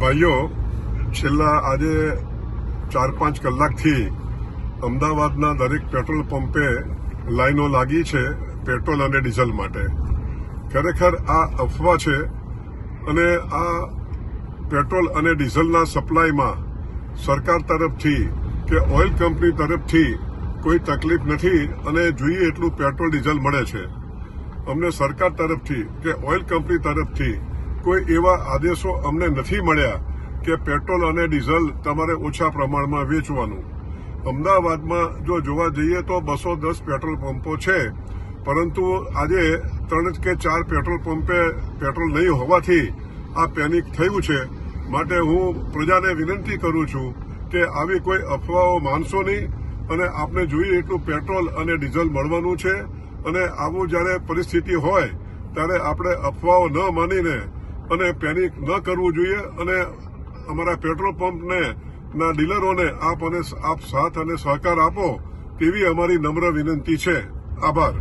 ભાઈઓ, છેલ્લા આજે 4-5 કલાકથી અમદાવાદના દરેક પેટ્રોલ પંપે લાઈનો લાગી છે પેટ્રોલ અને ડીઝલ માટે. ખરેખર આ અફવા છે અને આ પેટ્રોલ અને ડીઝલના સપ્લાયમાં સરકાર તરફથી કે ઓઇલ કંપની તરફથી કોઈ તકલીફ નથી અને જોઈએ એટલું પેટ્રોલ ડીઝલ મળે છે. અમને સરકાર તરફથી કે ઓઇલ કંપની તરફથી કોઈ એવા આદેશો અમને નથી મળ્યા કે પેટ્રોલ અને ડીઝલ તમારે ઓછા પ્રમાણમાં વેચવાનું. અમદાવાદમાં જો જોવા જઈએ તો 210 પેટ્રોલ પંપો છે, પરંતુ આજે 3 કે 4 પેટ્રોલ પંપે પેટ્રોલ નહીં હોવાથી આ પેનિક થયું છે. માટે હું પ્રજાને વિનંતી કરું છું કે આવી કોઈ અફવાઓ માનશો નહીં અને આપને જોઈએ એટલું પેટ્રોલ અને ડીઝલ મળવાનું છે. અને આવું જ્યારે પરિસ્થિતિ હોય ત્યારે આપણે અફવાઓ ન માનીને અને પેનિક ન કરવું જોઈએ. અને અમારા પેટ્રોલ પંપને ના ડીલરોને આપ સાથ અને સહકાર આપો તેવી અમારી નમ્ર વિનંતી છે. આભાર.